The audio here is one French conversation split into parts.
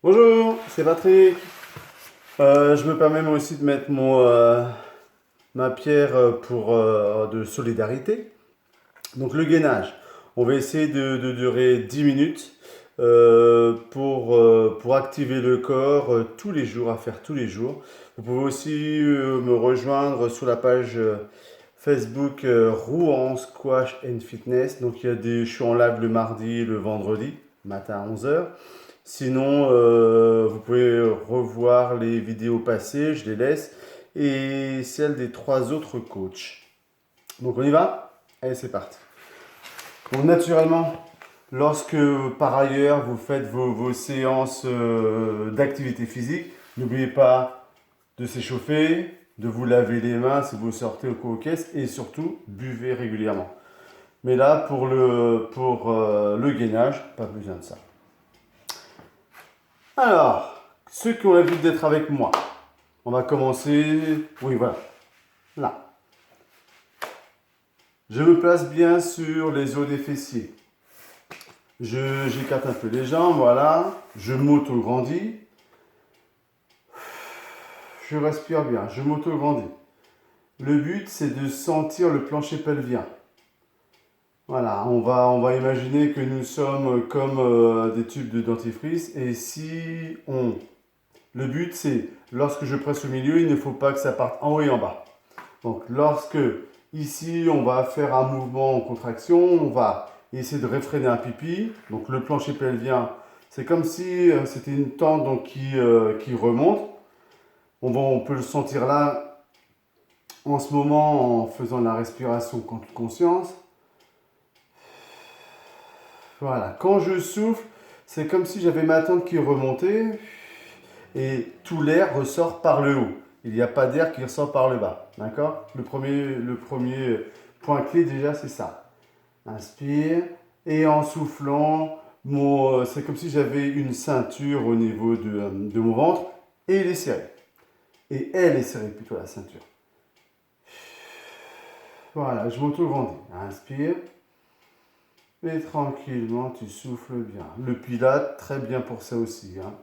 Bonjour, c'est Patrick. Je me permets moi aussi de mettre ma pierre de solidarité. Donc le gainage, on va essayer de durer 10 minutes pour activer le corps tous les jours, à faire tous les jours. Vous pouvez aussi me rejoindre sur la page Facebook Rouen Squash and Fitness. Donc je suis en live le mardi et le vendredi, matin à 11 heures. Sinon, vous pouvez revoir les vidéos passées, je les laisse, et celles des 3 autres coachs. Donc on y va? Allez, c'est parti. Donc naturellement, lorsque par ailleurs vous faites vos séances d'activité physique, n'oubliez pas de s'échauffer, de vous laver les mains si vous sortez au co-caisse, et surtout buvez régulièrement. Mais là, pour le gainage, pas besoin de ça. Alors, ceux qui ont l'habitude d'être avec moi, on va commencer. Oui, voilà. Là. Je me place bien sur les os des fessiers. J'écarte un peu les jambes, voilà. Je m'auto-grandis. Je respire bien, je m'auto-grandis. Le but, c'est de sentir le plancher pelvien. Voilà, on va imaginer que nous sommes comme des tubes de dentifrice. Et si on... Le but, c'est, lorsque je presse au milieu, il ne faut pas que ça parte en haut et en bas. Donc, lorsque, ici, on va faire un mouvement en contraction, on va essayer de réfréner un pipi. Donc, le plancher pelvien, c'est comme si c'était une tente donc, qui remonte. On peut le sentir là, en ce moment, en faisant la respiration conscience. Voilà, quand je souffle, c'est comme si j'avais ma tente qui remontait et tout l'air ressort par le haut. Il n'y a pas d'air qui ressort par le bas. D'accord? Le premier point clé déjà, c'est ça. Inspire et en soufflant, c'est comme si j'avais une ceinture au niveau de mon ventre et il est serré. Et elle est serrée plutôt la ceinture. Voilà, je m'auto-grandis. Inspire. Et tranquillement, tu souffles bien. Le Pilate, très bien pour ça aussi. Hein.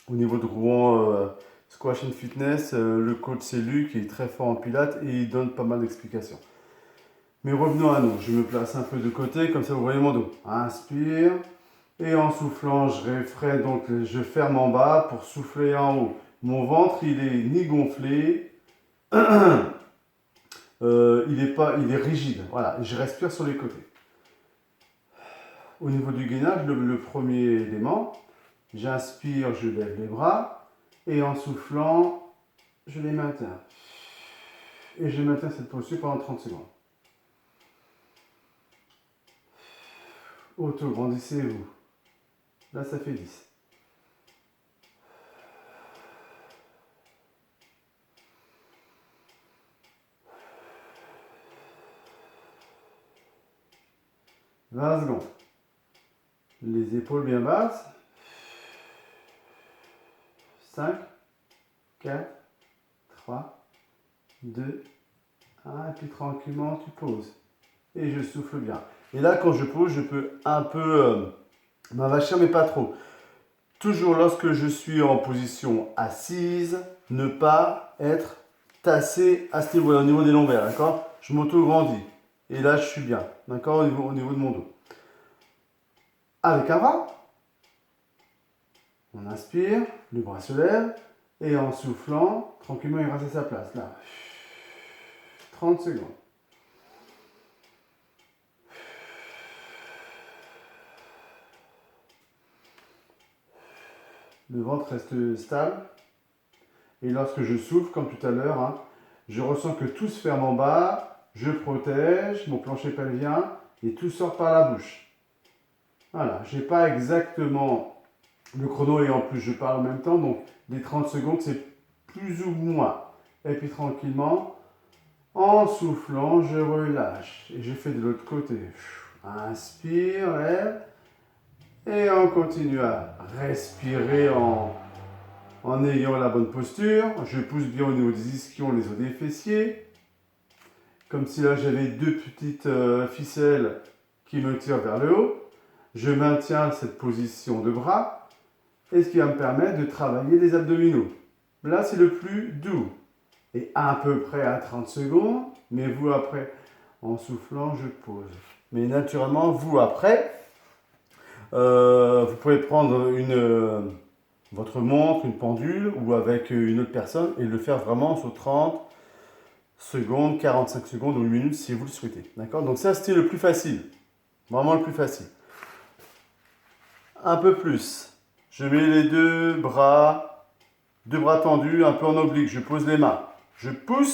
Au niveau de Rouen Squash and Fitness, le coach c'est Luc, il est très fort en Pilates et il donne pas mal d'explications. Mais revenons à nous. Je me place un peu de côté, comme ça vous voyez mon dos. Inspire. Et en soufflant, je réfrène, donc je ferme en bas pour souffler en haut. Mon ventre, il est ni gonflé, il est rigide. Voilà, je respire sur les côtés. Au niveau du gainage, le premier élément, j'inspire, je lève les bras et en soufflant, je les maintiens. Et je maintiens cette posture pendant 30 secondes. Auto-grandissez-vous. Là, ça fait 10. « 20 secondes. Les épaules bien basses. 5, 4, 3, 2, 1. Et puis tranquillement, tu poses. Et je souffle bien. Et là, quand je pose, je peux un peu m'avachir, mais pas trop. Toujours lorsque je suis en position assise, ne pas être tassé à ce niveau-là, au niveau des lombaires, d'accord? Je m'auto-grandis. Et là, je suis bien, d'accord, au niveau de mon dos. Avec un bras, on inspire, le bras se lève, et en soufflant, tranquillement, il reste à sa place. Là, 30 secondes. Le ventre reste stable. Et lorsque je souffle, comme tout à l'heure, hein, je ressens que tout se ferme en bas, je protège mon plancher pelvien et tout sort par la bouche. Voilà, je n'ai pas exactement le chrono et en plus je parle en même temps, donc les 30 secondes c'est plus ou moins. Et puis tranquillement, en soufflant, je relâche et je fais de l'autre côté. Inspire, lève et on continue à respirer en ayant la bonne posture. Je pousse bien au niveau des ischions, les os des fessiers. Comme si là j'avais deux petites ficelles qui me tirent vers le haut. Je maintiens cette position de bras. et ce qui va me permettre de travailler les abdominaux. Là, c'est le plus doux. Et à peu près à 30 secondes, mais vous après, en soufflant, je pose. Mais naturellement, vous après, vous pouvez prendre votre montre, une pendule ou avec une autre personne et le faire vraiment sur 30 secondes, 45 secondes ou une minute si vous le souhaitez. D'accord? Donc ça, c'était le plus facile. Vraiment le plus facile. Un peu plus. Je mets les deux bras tendus, un peu en oblique. Je pose les mains. Je pousse.